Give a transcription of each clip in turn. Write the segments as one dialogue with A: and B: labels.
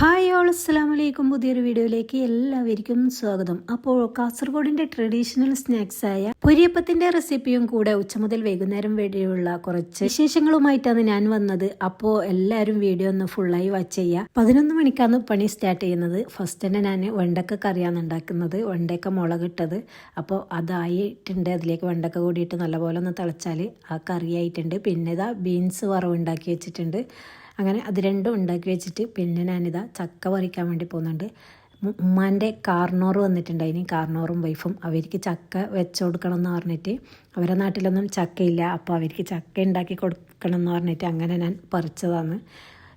A: Hi all, അസ്സലാമു അലൈക്കും. പുതിയൊരു വീഡിയോയിലേക്ക് എല്ലാവർക്കും സ്വാഗതം. അപ്പോൾ കാസർഗോഡിൻ്റെ ട്രഡീഷണൽ സ്നാക്സായ പൊരിയപ്പത്തിൻ്റെ റെസിപ്പിയും കൂടെ ഉച്ച മുതൽ വൈകുന്നേരം വരെയുള്ള കുറച്ച് വിശേഷങ്ങളുമായിട്ടാണ് ഞാൻ വന്നത്. അപ്പോൾ എല്ലാവരും വീഡിയോ ഒന്ന് ഫുള്ളായി വാച്ച് ചെയ്യുക. 11 മണിക്കാണ് പണി സ്റ്റാർട്ട് ചെയ്യുന്നത്. ഫസ്റ്റ് തന്നെ ഞാൻ വെണ്ടക്ക കറിയാണ് ഉണ്ടാക്കുന്നത്. വെണ്ടക്ക മുളകിട്ടത്. അപ്പോൾ അതായിട്ടുണ്ട്. അതിലേക്ക് വെണ്ടക്ക കൂടിയിട്ട് നല്ലപോലെ ഒന്ന് തിളച്ചാൽ ആ കറിയായിട്ടുണ്ട്. പിന്നെ ഇതാ ബീൻസ് വറവ് ഉണ്ടാക്കി വെച്ചിട്ടുണ്ട്. അങ്ങനെ അത് രണ്ടും ഉണ്ടാക്കി വെച്ചിട്ട് പിന്നെ ഞാനിതാ ചക്ക പറിക്കാൻ വേണ്ടി പോകുന്നുണ്ട്. ഉമ്മാൻ്റെ കാർണോറ് വന്നിട്ടുണ്ട്. അതിന് കാർണോറും വൈഫും അവർക്ക് ചക്ക വെച്ച് കൊടുക്കണം എന്ന് പറഞ്ഞിട്ട്, അവരുടെ നാട്ടിലൊന്നും ചക്കയില്ല. അപ്പോൾ അവർക്ക് ചക്ക ഉണ്ടാക്കി കൊടുക്കണം എന്ന് പറഞ്ഞിട്ട് അങ്ങനെ ഞാൻ പറിച്ചതാണ്.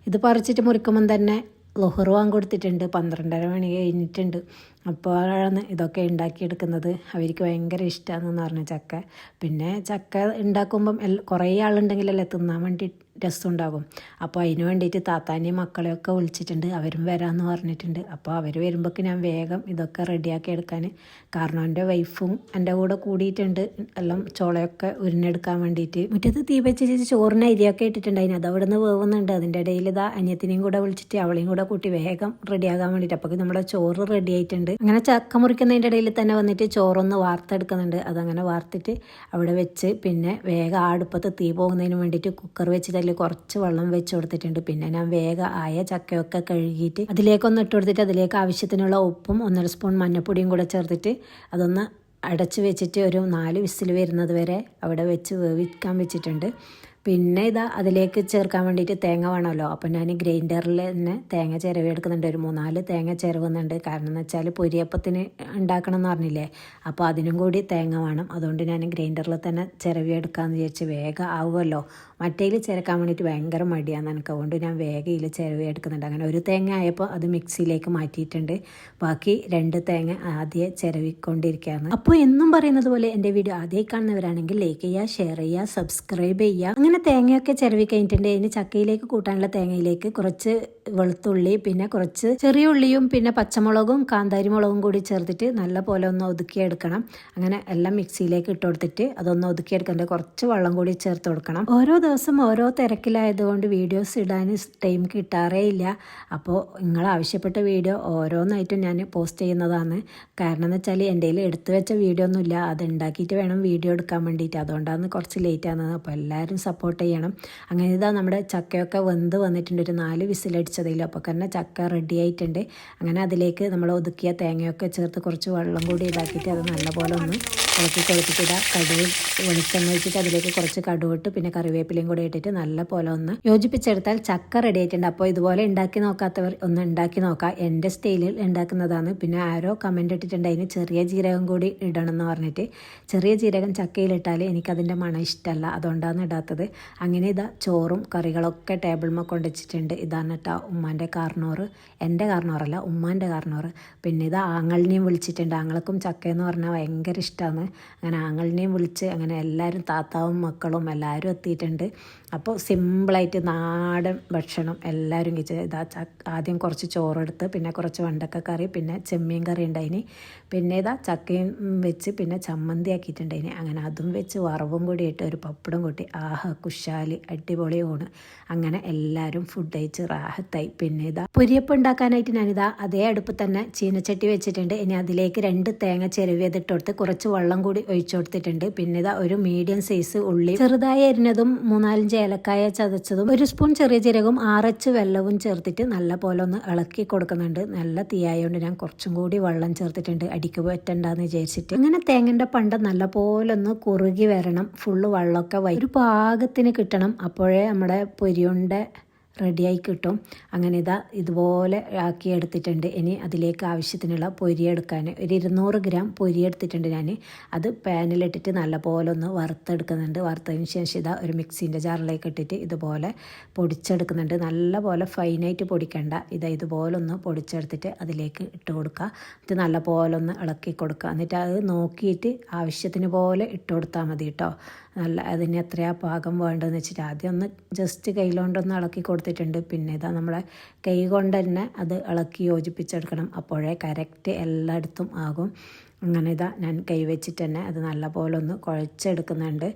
A: ഇത് പറിച്ചിട്ട് മുറിക്കുമ്പം തന്നെ ളുഹർ കൊടുത്തിട്ടുണ്ട്. 12:30 മണി കഴിഞ്ഞിട്ടുണ്ട്. അപ്പോഴാണ് ഇതൊക്കെ ഉണ്ടാക്കിയെടുക്കുന്നത്. അവർക്ക് ഭയങ്കര ഇഷ്ടമാണെന്ന് പറഞ്ഞു ചക്ക. പിന്നെ ചക്ക ഉണ്ടാക്കുമ്പം കുറേ ആളുണ്ടെങ്കിലല്ലേ തിന്നാൻ വേണ്ടി രസമുണ്ടാകും. അപ്പോൾ അതിന് വേണ്ടിയിട്ട് താത്താനെയും മക്കളെയൊക്കെ വിളിച്ചിട്ടുണ്ട്. അവരും വരാമെന്ന് പറഞ്ഞിട്ടുണ്ട്. അപ്പോൾ അവർ വരുമ്പോഴേക്ക് ഞാൻ വേഗം ഇതൊക്കെ റെഡിയാക്കി എടുക്കാൻ, കാരണം എൻ്റെ വൈഫും എൻ്റെ കൂടെ കൂടിയിട്ടുണ്ട്. എല്ലാം ചോളയൊക്കെ ഉരുന്നെടുക്കാൻ വേണ്ടിയിട്ട് മുറ്റത്ത് തീ വെച്ച് ചോറിന് അരിയൊക്കെ ഇട്ടിട്ടുണ്ട്. അത് അവിടെ നിന്ന് വേവുന്നുണ്ട്. അതിൻ്റെ ഇടയിൽ ഇതാ അനിയത്തിനെയും കൂടെ വിളിച്ചിട്ട് അവളെയും കൂടെ കൂട്ടി വേഗം റെഡിയാകാൻ വേണ്ടിയിട്ട്. അപ്പോൾ നമ്മുടെ ചോറ് റെഡി ആയിട്ടുണ്ട്. അങ്ങനെ ചക്ക മുറിക്കുന്നതിൻ്റെ ഇടയിൽ തന്നെ വന്നിട്ട് ചോറൊന്ന് വാർത്തെടുക്കുന്നുണ്ട്. അതങ്ങനെ വാർത്തിട്ട് അവിടെ വെച്ച് പിന്നെ വേഗം അടുപ്പത്ത് തീ പോകുന്നതിന് വേണ്ടിയിട്ട് കുക്കർ വെച്ചിട്ട് അതിൽ കുറച്ച് വെള്ളം വെച്ച് കൊടുത്തിട്ടുണ്ട്. പിന്നെ ഞാൻ വേഗം ആയ ചക്കയൊക്കെ കഴുകിയിട്ട് അതിലേക്കൊന്ന് ഇട്ട് കൊടുത്തിട്ട് അതിലേക്ക് ആവശ്യത്തിനുള്ള ഉപ്പും 1.5 സ്പൂൺ മഞ്ഞൾപ്പൊടിയും കൂടെ ചേർത്തിട്ട് അതൊന്ന് അടച്ച് വെച്ചിട്ട് ഒരു 4 വിസിൽ വരുന്നത് വരെ അവിടെ വെച്ച് വേവിക്കാൻ വെച്ചിട്ടുണ്ട്. പിന്നെ ഇതാ അതിലേക്ക് ചേർക്കാൻ വേണ്ടിയിട്ട് തേങ്ങ വേണമല്ലോ. അപ്പോൾ ഞാൻ ഗ്രൈൻഡറിൽ തന്നെ തേങ്ങ ചിരവി എടുക്കുന്നുണ്ട്. ഒരു 3-4 തേങ്ങ ചിരവുന്നുണ്ട്. കാരണം എന്ന് വെച്ചാൽ പൊരിയപ്പത്തിന് ഉണ്ടാക്കണം എന്ന് പറഞ്ഞില്ലേ, അപ്പോൾ അതിനും കൂടി തേങ്ങ വേണം. അതുകൊണ്ട് ഞാൻ ഗ്രൈൻഡറിൽ തന്നെ ചിരവി എടുക്കാമെന്ന് വിചാരിച്ച്, വേഗം ആവുമല്ലോ. മറ്റേയിൽ ചിരക്കാൻ വേണ്ടിയിട്ട് ഭയങ്കര മടിയാണ് എനിക്ക്. അതുകൊണ്ട് ഞാൻ വേഗം ഇതിൽ ചിരവി എടുക്കുന്നുണ്ട്. അങ്ങനെ ഒരു തേങ്ങ ആയപ്പോൾ അത് മിക്സിയിലേക്ക് മാറ്റിയിട്ടുണ്ട്. ബാക്കി 2 തേങ്ങ ആദ്യം ചിരവിക്കൊണ്ടിരിക്കുകയാണ്. അപ്പോൾ എന്നും പറയുന്നത് പോലെ എൻ്റെ വീഡിയോ ആദ്യമായി കാണുന്നവരാണെങ്കിൽ ലൈക്ക് ചെയ്യുക, ഷെയർ ചെയ്യുക, സബ്സ്ക്രൈബ് ചെയ്യുക. അങ്ങനെ തേങ്ങയൊക്കെ ചിരവി കഴിഞ്ഞിട്ടുണ്ട്. ഇനി ചക്കയിലേക്ക് കൂട്ടാനുള്ള തേങ്ങയിലേക്ക് കുറച്ച് വെളുത്തുള്ളി, പിന്നെ കുറച്ച് ചെറിയ ഉള്ളിയും പിന്നെ പച്ചമുളകും കാന്താരി മുളകും കൂടി ചേർത്തിട്ട് നല്ല പോലെ ഒന്ന് ഒതുക്കിയെടുക്കണം. അങ്ങനെ എല്ലാം മിക്സിയിലേക്ക് ഇട്ട് കൊടുത്തിട്ട് അതൊന്ന് ഒതുക്കിയെടുക്കേണ്ടത്. കുറച്ച് വെള്ളം കൂടി ചേർത്ത് കൊടുക്കണം. ഓരോ ദിവസം ഓരോ തിരക്കിലായതുകൊണ്ട് വീഡിയോസ് ഇടാൻ ടൈം കിട്ടാറേ ഇല്ല. അപ്പോൾ നിങ്ങൾ ആവശ്യപ്പെട്ട വീഡിയോ ഓരോന്നായിട്ടും ഞാൻ പോസ്റ്റ് ചെയ്യുന്നതാണ്. കാരണം എന്ന് വെച്ചാൽ എൻ്റെ കയ്യിൽ എടുത്തു വെച്ച വീഡിയോ ഒന്നുമില്ല. അത് ഉണ്ടാക്കിയിട്ട് വേണം വീഡിയോ എടുക്കാൻ വേണ്ടിയിട്ട്. അതുകൊണ്ടാണ് കുറച്ച് ലേറ്റ് ആകുന്നത്. അപ്പോൾ എല്ലാവരും സപ്പോർട്ട് ചെയ്യണം. അങ്ങനെ ഇതാ നമ്മുടെ ചക്കയൊക്കെ വെന്ത് വന്നിട്ടുണ്ട്. ഒരു 4 വിസിലടിച്ചതിൽ. അപ്പോൾ തന്നെ ചക്ക റെഡി ആയിട്ടുണ്ട്. അങ്ങനെ അതിലേക്ക് നമ്മൾ ഒതുക്കിയ തേങ്ങയൊക്കെ ചേർത്ത് കുറച്ച് വെള്ളം കൂടി ഇതാക്കിയിട്ട് അത് നല്ലപോലെ ഒന്ന് ഇളക്കി കൊടുത്തിട്ട് കടുക് വെളിച്ചെണ്ണ വെച്ചിട്ട് അതിലേക്ക് കുറച്ച് കടുവിട്ട് പിന്നെ കറിവേപ്പിലയും കൂടി ഇട്ടിട്ട് നല്ല പോലെ ഒന്ന് യോജിപ്പിച്ചെടുത്താൽ ചക്ക റെഡി ആയിട്ടുണ്ട്. അപ്പോൾ ഇതുപോലെ ഉണ്ടാക്കി നോക്കാത്തവർ ഒന്ന് ഉണ്ടാക്കി നോക്കാം. എൻ്റെ സ്റ്റൈലിൽ ഉണ്ടാക്കുന്നതാണ്. പിന്നെ ആരോ കമൻ്റ് ഇട്ടിട്ടുണ്ട് അതിന് ചെറിയ ജീരകം കൂടി ഇടണം എന്ന് പറഞ്ഞിട്ട്. ചെറിയ ജീരകം ചക്കയിലിട്ടാൽ എനിക്കതിൻ്റെ മണം ഇഷ്ടമല്ല, അതുകൊണ്ടാണ് ഇടാത്തത്. അങ്ങനെ ഇതാ ചോറും കറികളൊക്കെ ടേബിൾമ കൊണ്ടുവച്ചിട്ടുണ്ട്. ഇതാണ് കേട്ടോ ഉമ്മാൻ്റെ കാർണോറ്. എൻ്റെ കാർണോറല്ല, ഉമ്മാൻ്റെ കാർണോറ്. പിന്നെ ഇത് ആങ്ങളിനെയും വിളിച്ചിട്ടുണ്ട്. ആങ്ങൾക്കും ചക്കയെന്ന് പറഞ്ഞാൽ ഭയങ്കര ഇഷ്ടമാണ്. അങ്ങനെ ആങ്ങളിനെയും വിളിച്ച് അങ്ങനെ എല്ലാവരും താത്താവും മക്കളും എല്ലാവരും എത്തിയിട്ടുണ്ട്. അപ്പോൾ സിമ്പിളായിട്ട് നാടൻ ഭക്ഷണം എല്ലാവരും കഴിച്ച് ഇതാ ആദ്യം കുറച്ച് ചോറെടുത്ത് പിന്നെ കുറച്ച് വെണ്ടക്ക കറി പിന്നെ ചെമ്മീൻ കറി ഉണ്ടായിന്. പിന്നെ ഇതാ ചക്കയും വെച്ച് പിന്നെ ചമ്മന്തി ആക്കിയിട്ടുണ്ടായിന്. അങ്ങനെ അതും വെച്ച് വറവും കൂടി ഇട്ട് ഒരു പപ്പടം കൂട്ടി ആഹ് കുശാലി അടിപൊളി ഊണ്. അങ്ങനെ എല്ലാവരും ഫുഡ് കഴിച്ച് റാഹത്തായി. പിന്നെ ഇതാ പൊരിയപ്പം ഉണ്ടാക്കാനായിട്ട് ഞാനിതാ അതേ അടുപ്പ് തന്നെ ചീനച്ചട്ടി വെച്ചിട്ടുണ്ട്. ഇനി അതിലേക്ക് 2 തേങ്ങ ചിരവിയതിട്ട് കൊടുത്ത് കുറച്ച് വെള്ളം കൂടി ഒഴിച്ചു കൊടുത്തിട്ടുണ്ട്. പിന്നെ ഇതാ ഒരു മീഡിയം സൈസ് ഉള്ളി ചെറുതായി അരിഞ്ഞതും 3-4 ഏലക്കായ ചതച്ചതും 1 സ്പൂൺ ചെറിയ ജീരകവും 6 വെള്ളവും ചേർത്തിട്ട് നല്ല പോലെ ഒന്ന് ഇളക്കി കൊടുക്കുന്നുണ്ട്. നല്ല തീയായതുകൊണ്ട് ഞാൻ കുറച്ചും കൂടി വെള്ളം ചേർത്തിട്ടുണ്ട്, അടിക്ക് പറ്റണ്ടെന്ന് വിചാരിച്ചിട്ട്. അങ്ങനെ തേങ്ങൻ്റെ പണ്ടം നല്ല പോലെ ഒന്ന് കുറുകി വരണം. ഫുള്ള് വെള്ളമൊക്കെ ഒരു പാകത്തിന് കിട്ടണം. അപ്പോഴേ നമ്മുടെ പൊരിയുണ്ട റെഡിയായി കിട്ടും. അങ്ങനെ ഇതാ ഇതുപോലെ ആക്കി എടുത്തിട്ടുണ്ട്. ഇനി അതിലേക്ക് ആവശ്യത്തിനുള്ള പൊരി എടുക്കാൻ ഒരു 200 ഗ്രാം പൊരി എടുത്തിട്ടുണ്ട് ഞാൻ. അത് പാനിലിട്ടിട്ട് നല്ലപോലെ ഒന്ന് വറുത്തെടുക്കുന്നുണ്ട്. വറുത്തതിന് ശേഷം ഇതാ ഒരു മിക്സിൻ്റെ ജാറിലേക്ക് ഇട്ടിട്ട് ഇതുപോലെ പൊടിച്ചെടുക്കുന്നുണ്ട്. നല്ലപോലെ ഫൈനായിട്ട് പൊടിക്കണ്ട. ഇതുപോലെ ഒന്ന് പൊടിച്ചെടുത്തിട്ട് അതിലേക്ക് ഇട്ട് കൊടുക്കുക. എന്നിട്ട് നല്ലപോലെ ഒന്ന് ഇളക്കി കൊടുക്കുക. എന്നിട്ട് അത് നോക്കിയിട്ട് ആവശ്യത്തിന് പോലെ ഇട്ട് കൊടുത്താൽ മതി കേട്ടോ. നല്ല അതിന് എത്രയാ പാകം വേണ്ടതെന്ന് വെച്ചിട്ട് ആദ്യം ഒന്ന് ജസ്റ്റ് കയ്യിലോണ്ടൊന്ന് ഇളക്കി കൊടുത്തിട്ടുണ്ട്. പിന്നെ ഇതാ നമ്മളെ കൈ കൊണ്ട് തന്നെ അത് ഇളക്കി യോജിപ്പിച്ചെടുക്കണം. അപ്പോഴേ കറക്റ്റ് എല്ലായിടത്തും ആകും. അങ്ങനെ ഇതാ ഞാൻ കൈ വെച്ചിട്ട് തന്നെ അത് നല്ല പോലെ ഒന്ന് കുഴച്ചെടുക്കുന്നുണ്ട്.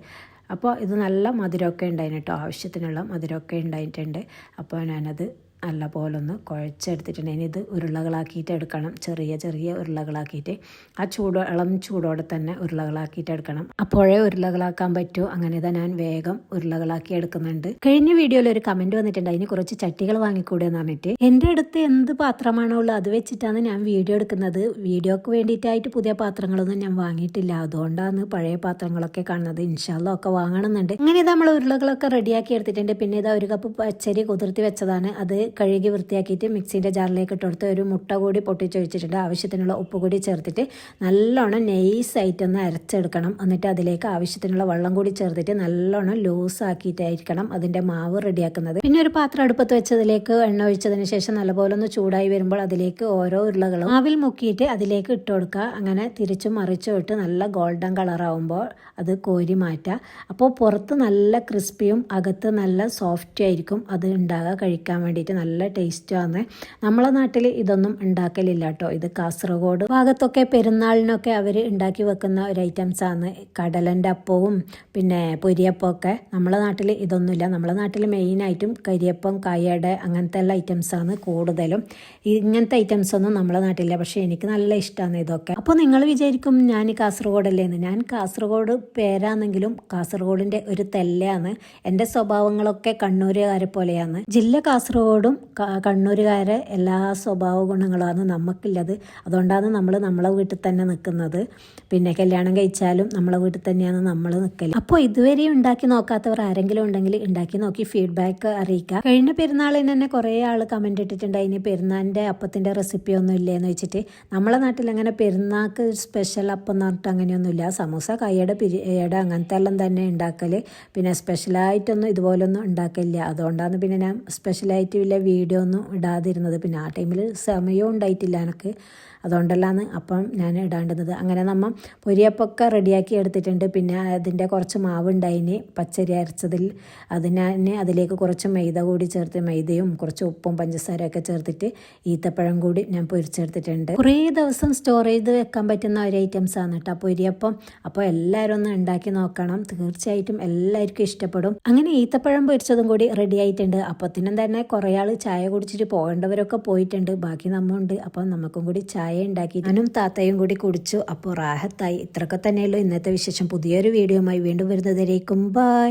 A: അപ്പോൾ ഇത് നല്ല മധുരമൊക്കെ ഉണ്ടായിന് കേട്ടോ. ആവശ്യത്തിനുള്ള മധുരമൊക്കെ ഉണ്ടായിട്ടുണ്ട്. അപ്പോൾ ഞാനത് നല്ല പോലെ ഒന്ന് കുഴച്ചെടുത്തിട്ടുണ്ട്. ഇനി ഇത് ഉരുളകളാക്കിയിട്ട് എടുക്കണം, ചെറിയ ചെറിയ ഉരുളകളാക്കിയിട്ട് ആ ഇളം ചൂടോടെ തന്നെ ഉരുളകളാക്കിയിട്ട് എടുക്കണം. അപ്പോഴേ ഉരുളകളാക്കാൻ പറ്റൂ. അങ്ങനെ തന്നെ ഞാൻ വേഗം ഉരുളകളാക്കി എടുക്കുന്നുണ്ട്. കഴിഞ്ഞ വീഡിയോയിൽ ഒരു കമന്റ് വന്നിട്ടുണ്ട്, അതിന് കുറച്ച് ചട്ടികൾ വാങ്ങിക്കൂടെ എന്ന് പറഞ്ഞിട്ട്. എൻ്റെ അടുത്ത് എന്ത് പാത്രമാണോ ഉള്ളത് അത് വെച്ചിട്ടാണ് ഞാൻ വീഡിയോ എടുക്കുന്നത്. വീഡിയോക്ക് വേണ്ടിയിട്ടായിട്ട് പുതിയ പാത്രങ്ങളൊന്നും ഞാൻ വാങ്ങിയിട്ടില്ല, അതുകൊണ്ടാണ് പഴയ പാത്രങ്ങളൊക്കെ കാണുന്നത്. ഇൻഷാല്ലാ ഒക്കെ വാങ്ങണമെന്നുണ്ട്. അങ്ങനെ നമ്മൾ ഉരുളകളൊക്കെ റെഡിയാക്കി എടുത്തിട്ടുണ്ട്. പിന്നെ ഇതാ ഒരു കപ്പ് പച്ചരി കുതിർത്തി വെച്ചതാണ്, അത് കഴുകി വൃത്തിയാക്കിയിട്ട് മിക്സിൻ്റെ ജാറിലേക്ക് ഇട്ടെടുത്ത് ഒരു മുട്ട കൂടി പൊട്ടിച്ചൊഴിച്ചിട്ടുണ്ട്. ആവശ്യത്തിനുള്ള ഉപ്പ് കൂടി ചേർത്തിട്ട് നല്ലോണം നൈസായിട്ടൊന്ന് അരച്ചെടുക്കണം. എന്നിട്ട് അതിലേക്ക് ആവശ്യത്തിനുള്ള വെള്ളം കൂടി ചേർത്തിട്ട് നല്ലോണം ലൂസ് ആക്കിയിട്ടായിരിക്കണം അതിൻ്റെ മാവ് റെഡിയാക്കുന്നത്. പിന്നെ ഒരു പാത്രം അടുപ്പത്ത് വെച്ചതിലേക്ക് എണ്ണ ഒഴിച്ചതിന് ശേഷം നല്ലപോലെ ഒന്ന് ചൂടായി വരുമ്പോൾ അതിലേക്ക് ഓരോ ഉരുളകളും മാവിൽ മുക്കിയിട്ട് അതിലേക്ക് ഇട്ട് കൊടുക്കുക. അങ്ങനെ തിരിച്ചും മറിച്ചും ഇട്ട് നല്ല ഗോൾഡൻ കളറാവുമ്പോൾ അത് കോരി മാറ്റുക. അപ്പോൾ പുറത്ത് നല്ല ക്രിസ്പിയും അകത്ത് നല്ല സോഫ്റ്റ് ആയിരിക്കും അത് ഉണ്ടാകുക. കഴിക്കാൻ വേണ്ടിയിട്ട് നല്ല ടേസ്റ്റാണ്. നമ്മളെ നാട്ടിൽ ഇതൊന്നും ഉണ്ടാക്കലില്ല കേട്ടോ. ഇത് കാസർഗോഡ് ഭാഗത്തൊക്കെ പെരുന്നാളിനൊക്കെ അവർ ഉണ്ടാക്കി വെക്കുന്ന ഒരു ഐറ്റംസാണ്. കടലൻ്റെ അപ്പവും പിന്നെ പൊരിയപ്പമൊക്കെ. നമ്മളെ നാട്ടിൽ ഇതൊന്നുമില്ല. നമ്മളെ നാട്ടിൽ മെയിനായിട്ടും കരിയപ്പം, കായട അങ്ങനത്തെ എല്ലാ ഐറ്റംസാണ് കൂടുതലും. ഇങ്ങനത്തെ ഐറ്റംസ് ഒന്നും നമ്മളെ നാട്ടിലില്ല. പക്ഷേ എനിക്ക് നല്ല ഇഷ്ടമാണ് ഇതൊക്കെ. അപ്പോൾ നിങ്ങൾ വിചാരിക്കും ഞാൻ കാസർഗോഡല്ലേന്ന്. ഞാൻ കാസർഗോഡ് പേരാണെങ്കിലും കാസർഗോഡിൻ്റെ ഒരു തെല്ലയാണ്. എൻ്റെ സ്വഭാവങ്ങളൊക്കെ കണ്ണൂരുകാരെ പോലെയാണ്. ജില്ല കാസർഗോഡും കണ്ണൂരുകാരെ എല്ലാ സ്വഭാവ ഗുണങ്ങളാണ് നമുക്കുള്ളത്. അതുകൊണ്ടാണ് നമ്മൾ നമ്മളെ വീട്ടിൽ തന്നെ നിൽക്കുന്നത്. പിന്നെ കല്യാണം കഴിച്ചാലും നമ്മളെ വീട്ടിൽ തന്നെയാണ് നമ്മൾ നിൽക്കൽ. അപ്പോൾ ഇതുവരെ ഉണ്ടാക്കി നോക്കാത്തവർ ആരെങ്കിലും ഉണ്ടെങ്കിൽ ഉണ്ടാക്കി നോക്കി ഫീഡ്ബാക്ക് അറിയിക്കുക. കഴിഞ്ഞ പെരുന്നാളിന് തന്നെ കുറേ ആൾ കമൻറ്റ് ഇട്ടിട്ടുണ്ട്, അതിന് പെരുന്നാളിൻ്റെ അപ്പത്തിൻ്റെ റെസിപ്പി ഒന്നും ഇല്ലേന്ന് വെച്ചിട്ട്. നമ്മളെ നാട്ടിൽ അങ്ങനെ പെരുന്നാൾക്ക് സ്പെഷ്യൽ അപ്പം എന്ന് പറഞ്ഞിട്ട് അങ്ങനെയൊന്നുമില്ല. സമൂസ, കയ്യട, പിരിയട അങ്ങനത്തെ എല്ലാം തന്നെ ഉണ്ടാക്കൽ. പിന്നെ സ്പെഷ്യലായിട്ടൊന്നും ഇതുപോലൊന്നും ഉണ്ടാക്കില്ല. അതുകൊണ്ടാണ് പിന്നെ ഞാൻ സ്പെഷ്യലായിട്ട് വലിയ വീഡിയോ ഒന്നും ഇടാതിരുന്നത്. പിന്നെ ആ ടൈമിൽ സമയവും ഉണ്ടായിട്ടില്ല എനിക്ക്, അതുകൊണ്ടല്ലാന്ന് അപ്പം ഞാൻ ഇടാണ്ടുന്നത്. അങ്ങനെ നമ്മൾ പൊരിയപ്പൊക്കെ റെഡിയാക്കി എടുത്തിട്ടുണ്ട്. പിന്നെ അതിൻ്റെ കുറച്ച് മാവുണ്ടായിന് പച്ചരി അരച്ചതിൽ, അതിലേക്ക് കുറച്ച് മൈദ കൂടി ചേർത്ത്, മൈദയും കുറച്ച് ഉപ്പും പഞ്ചസാരയൊക്കെ ചേർത്തിട്ട് ഈത്തപ്പഴം കൂടി ഞാൻ പൊരിച്ചെടുത്തിട്ടുണ്ട്. കുറേ ദിവസം സ്റ്റോർ ചെയ്ത് വെക്കാൻ പറ്റുന്ന ഒരു ഐറ്റംസാണ് കേട്ടോ പൊരിയപ്പം. അപ്പോൾ എല്ലാവരും ഒന്ന് ഉണ്ടാക്കി നോക്കണം, തീർച്ചയായിട്ടും എല്ലാവർക്കും ഇഷ്ടപ്പെടും. അങ്ങനെ ഈത്തപ്പഴം പൊരിച്ചതും കൂടി റെഡി ആയിട്ടുണ്ട്. അപ്പത്തിനും തന്നെ കുറേ ആൾ ചായ കുടിച്ചിട്ട് പോകേണ്ടവരൊക്കെ പോയിട്ടുണ്ട്, ബാക്കി നമ്മളുണ്ട്. അപ്പം നമുക്കും കൂടി ചായ ഉണ്ടാക്കി ഞാനും താത്തയും കൂടി കുടിച്ചു. അപ്പോൾ റാഹത്തായി. ഇത്രയൊക്കെ തന്നെയുള്ളൂ ഇന്നത്തെ വിശേഷം. പുതിയൊരു വീഡിയോയുമായി വീണ്ടും വരുന്നതിലേക്കും ബൈ.